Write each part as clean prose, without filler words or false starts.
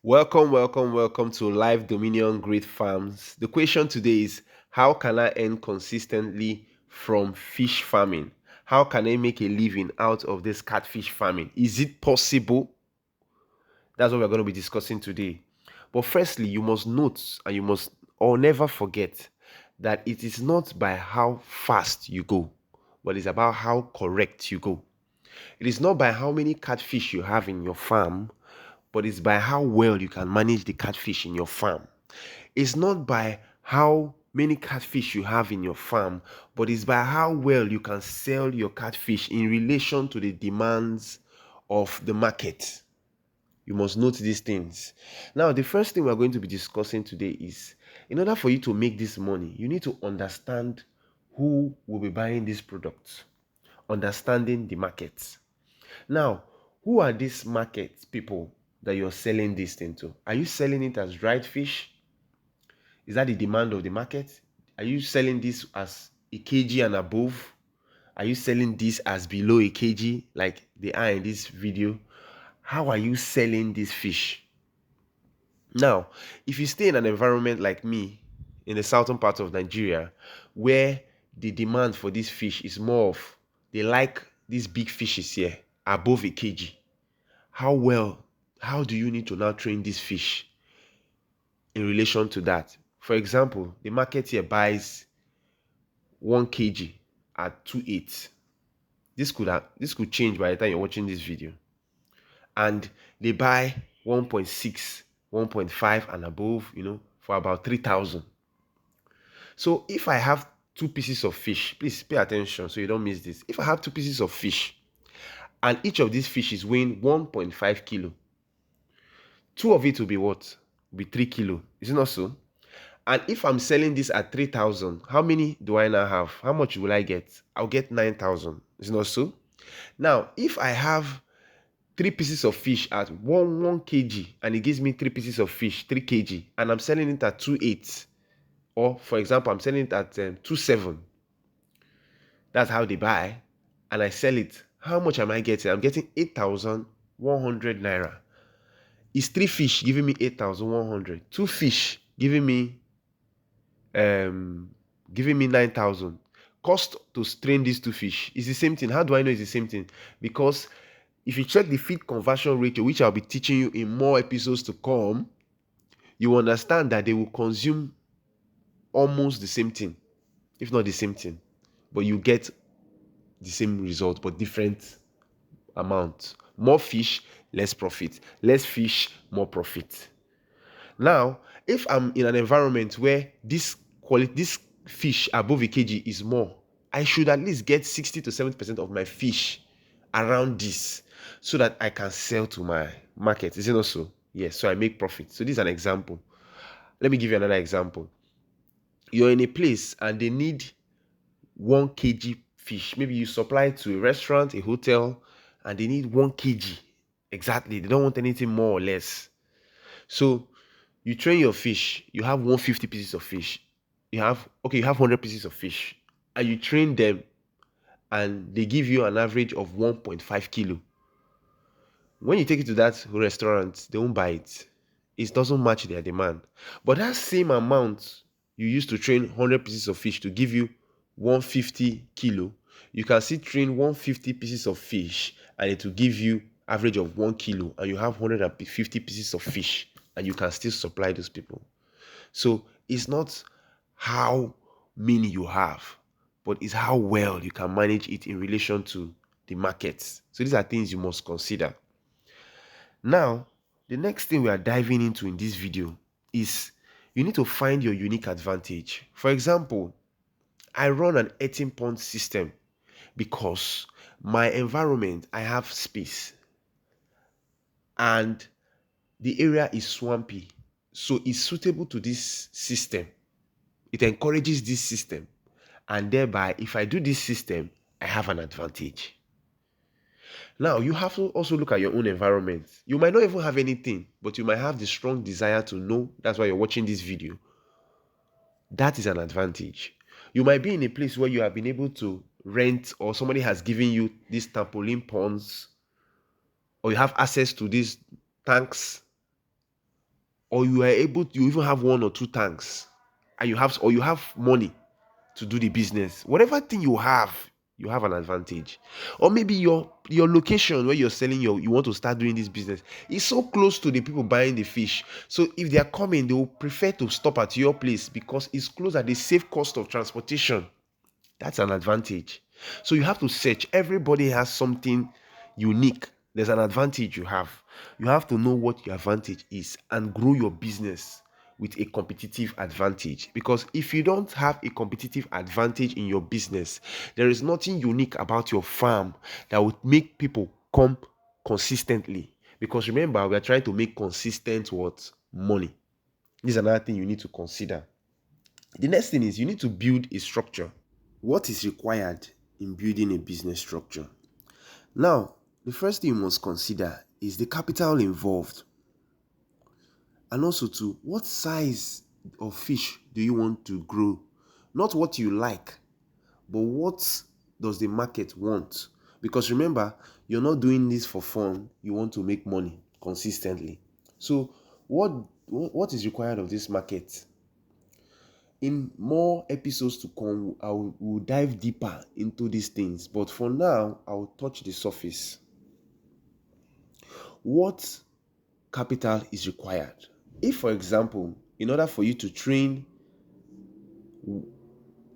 Welcome to Live Dominion Great Farms. The question today is, how can I earn consistently from fish farming? How can I make a living out of this catfish farming? Is it possible? That's what we're going to be discussing today. But firstly, you must note and you must or never forget that it is not by how fast you go, but it's about how correct you go. It is not by how many catfish you have in your farm, but it's by how well you can manage the catfish in your farm. It's not by how many catfish you have in your farm, but it's by how well you can sell your catfish in relation to the demands of the market. You must note these things. Now, the first thing we're going to be discussing today is, in order for you to make this money, you need to understand who will be buying these products, understanding the markets. Now, who are these market people that you're selling this thing to? Are you selling it as dried fish? Is that the demand of the market? Are you selling this as a kg and above? Are you selling this as below a kg like they are in this video? How are you selling this fish? Now, if you stay in an environment like me in the southern part of Nigeria, where the demand for this fish is more of, they like these big fishes here above a kg. How do you need to now train this fish in relation to that? For example, the market here buys 1 kg at 2.8. This could change by the time you're watching this video. And they buy 1.6, 1.5 and above, for about 3,000. So if I have two pieces of fish, please pay attention so you don't miss this. If I have two pieces of fish and each of these fish is weighing 1.5 kilo, two of it will be what? Will be 3 kilo. Is it not so? And if I'm selling this at 3,000, how many do I now have? How much will I get? I'll get 9,000. Is it not so? Now, if I have three pieces of fish at 1 kg and it gives me three pieces of fish, 3 kg, and I'm selling it at 2.8, or for example, I'm selling it at 2.7, that's how they buy, and I sell it, how much am I getting? I'm getting 8,100 naira. Is three fish giving me 8,100? Two fish giving me 9,000. Cost to strain these two fish is the same thing. How do I know it's the same thing? Because if you check the feed conversion ratio, which I'll be teaching you in more episodes to come, you understand that they will consume almost the same thing, if not the same thing, but you get the same result but different amount. More fish, less profit. Less fish, more profit. Now, if I'm in an environment where this fish above a kg is more, I should at least get 60 to 70% of my fish around this so that I can sell to my market. Is it not so? Yes, so I make profit. So this is an example. Let me give you another example. You're in a place and they need 1 kg fish. Maybe you supply to a restaurant, a hotel, and they need 1 kg. Exactly. They don't want anything more or less. So you train your fish, you have 150 pieces of fish. You have 100 pieces of fish. And you train them and they give you an average of 1.5 kilo. When you take it to that restaurant, they won't buy it. It doesn't match their demand. But that same amount you used to train 100 pieces of fish to give you 150 kilo, you can still train 150 pieces of fish and it will give you average of 1 kilo, and you have 150 pieces of fish and you can still supply those people. So it's not how many you have, but it's how well you can manage it in relation to the markets. So these are things you must consider. Now, the next thing we are diving into in this video is you need to find your unique advantage. For example, I run an 18-pond system because my environment, I have space and the area is swampy. So it's suitable to this system. It encourages this system. And thereby, if I do this system, I have an advantage. Now, you have to also look at your own environment. You might not even have anything, but you might have the strong desire to know. That's why you're watching this video. That is an advantage. You might be in a place where you have been able to rent, or somebody has given you these trampoline ponds, or you have access to these tanks, or you are able to, you even have one or two tanks, and you have money to do the business. Whatever thing you have an advantage. Or maybe your location where you're selling you want to start doing this business is so close to the people buying the fish. So if they are coming, they will prefer to stop at your place because it's close at the safe cost of transportation. That's an advantage. So you have to search. Everybody has something unique. There's an advantage you have. You have to know what your advantage is and grow your business with a competitive advantage. Because if you don't have a competitive advantage in your business, there is nothing unique about your farm that would make people come consistently. Because remember, we are trying to make consistent what? Money. This is another thing you need to consider. The next thing is you need to build a structure. What is required in building a business structure? Now, the first thing you must consider is the capital involved, and also to what size of fish do you want to grow? Not what you like, but what does the market want? Because remember, you're not doing this for fun. You want to make money consistently. So what is required of this market? In more episodes to come, will dive deeper into these things. But for now, I will touch the surface. What capital is required? If, for example, in order for you to train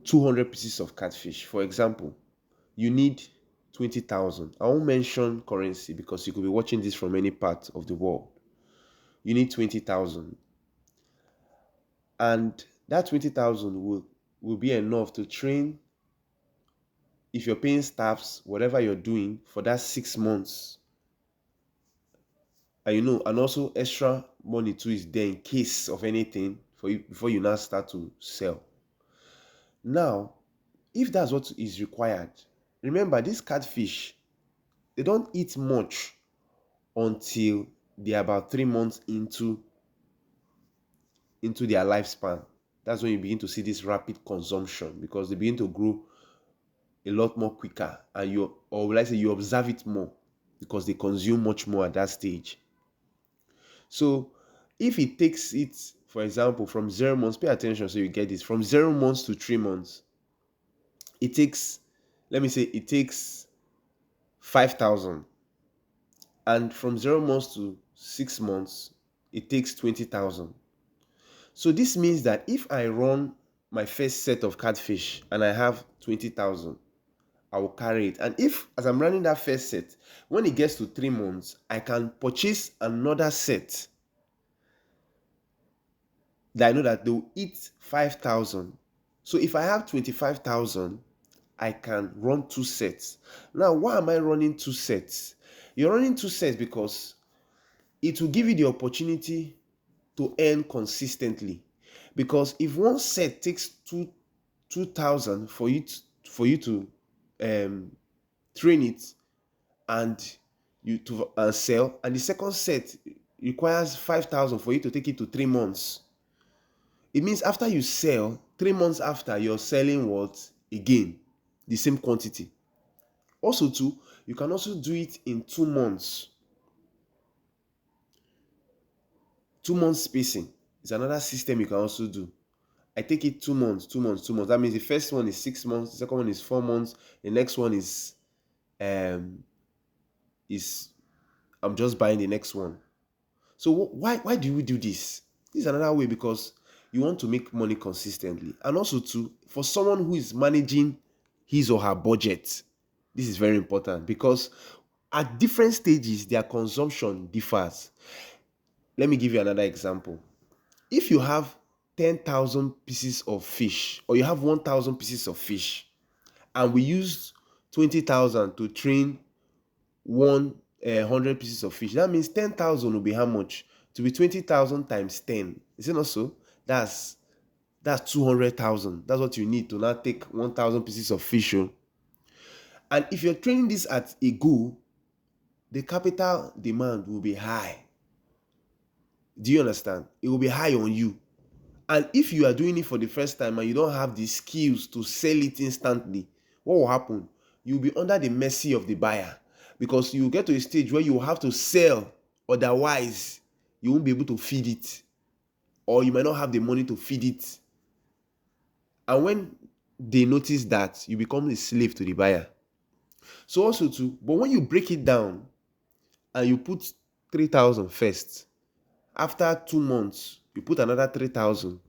200 pieces of catfish, for example, you need 20,000. I won't mention currency because you could be watching this from any part of the world. You need 20,000. And that 20,000 will be enough to train, if you're paying staffs, whatever you're doing for that 6 months. And also extra money too is there in case of anything for you before you now start to sell. Now, if that's what is required, remember these catfish, they don't eat much until they're about 3 months into their lifespan. That's when you begin to see this rapid consumption because they begin to grow a lot more quicker, and you observe it more because they consume much more at that stage. So if it takes it, for example, from 0 months, pay attention so you get this, from 0 months to 3 months, it takes, let me say, it takes 5,000. And from 0 months to 6 months, it takes 20,000. So this means that if I run my first set of catfish and I have 20,000, I will carry it. And if, as I'm running that first set, when it gets to 3 months, I can purchase another set that I know that they will eat 5,000. So if I have 25,000, I can run 2 sets. Now, why am I running 2 sets? You're running 2 sets because it will give you the opportunity to earn consistently. Because if one set takes 2,000 for you to train it and you to sell, and the second set requires 5,000 for you to take it to 3 months. It means after you sell, 3 months after, you're selling what? Again, the same quantity. Also too, you can also do it in 2 months. 2 months spacing is another system you can also do. I take it 2 months, 2 months, 2 months. That means the first one is 6 months, the second one is 4 months, the next one is I'm just buying the next one. So why do we do this? This is another way because you want to make money consistently. And also too, for someone who is managing his or her budget, this is very important because at different stages, their consumption differs. Let me give you another example. If you have 10,000 pieces of fish, or you have 1,000 pieces of fish, and we use 20,000 to train 100 pieces of fish, that means 10,000 will be how much? To be 20,000 times 10. Is it not so? That's 200,000. That's what you need to now take 1,000 pieces of fish. And if you're training this at a go, the capital demand will be high. Do you understand? It will be high on you. And if you are doing it for the first time and you don't have the skills to sell it instantly, what will happen? You'll be under the mercy of the buyer because you get to a stage where you have to sell, otherwise you won't be able to feed it. or you might not have the money to feed it. And when they notice that, you become a slave to the buyer. So also too, but when you break it down and you put 3,000 first, after 2 months, you put another 3,000.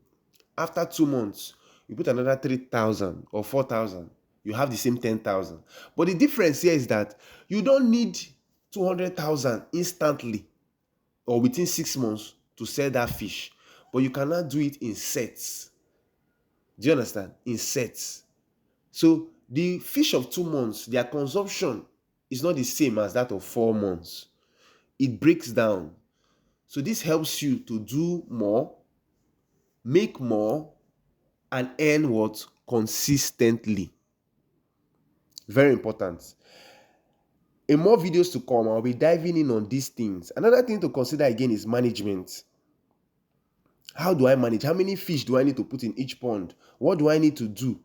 After 2 months, you put another 3,000 or 4,000. You have the same 10,000. But the difference here is that you don't need 200,000 instantly or within 6 months to sell that fish. But you cannot do it in sets. Do you understand? In sets. So the fish of 2 months, their consumption is not the same as that of 4 months. It breaks down. So this helps you to do more, make more, and earn what? Consistently. Very important. In more videos to come, I'll be diving in on these things. Another thing to consider again is management. How do I manage? How many fish do I need to put in each pond? What do I need to do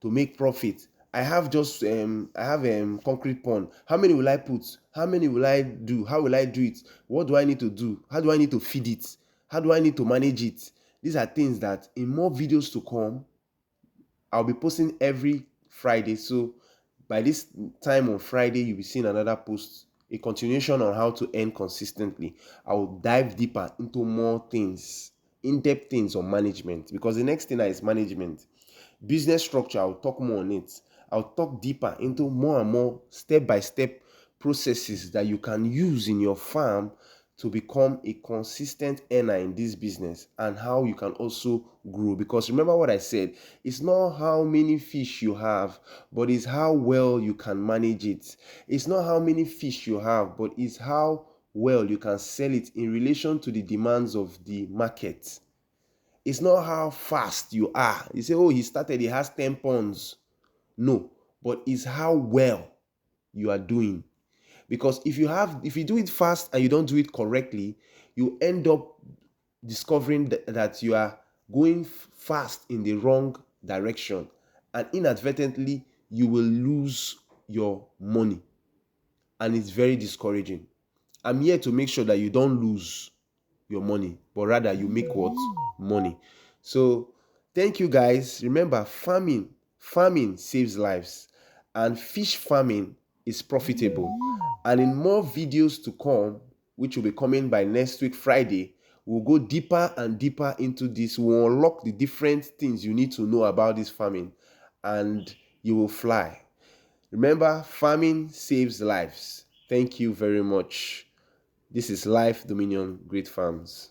to make profit? I have concrete pond. How many will I put? How many will I do? How will I do it? What do I need to do? How do I need to feed it? How do I need to manage it? These are things that in more videos to come, I'll be posting every Friday. So by this time on Friday, you'll be seeing another post, a continuation on how to earn consistently. I will dive deeper into more things, in-depth things on management, because the next thing is management. Business structure, I'll talk more on it. I'll talk deeper into more and more step-by-step processes that you can use in your farm to become a consistent earner in this business, and how you can also grow. Because remember what I said, it's not how many fish you have, but it's how well you can manage it. It's not how many fish you have, but it's how well you can sell it in relation to the demands of the market. It's not how fast you are. You say, oh, he has 10 pounds. No, but it's how well you are doing. Because if you do it fast and you don't do it correctly, you end up discovering that you are going fast in the wrong direction, and inadvertently you will lose your money, and it's very discouraging. I'm here to make sure that you don't lose your money, but rather you make what? Money. So thank you guys. Remember, farming saves lives, and fish farming is profitable. And in more videos to come, which will be coming by next week Friday, we'll go deeper and deeper into this. We'll unlock the different things you need to know about this farming, and you will fly. Remember, farming saves lives. Thank you very much. This is Life Dominion Great Farms.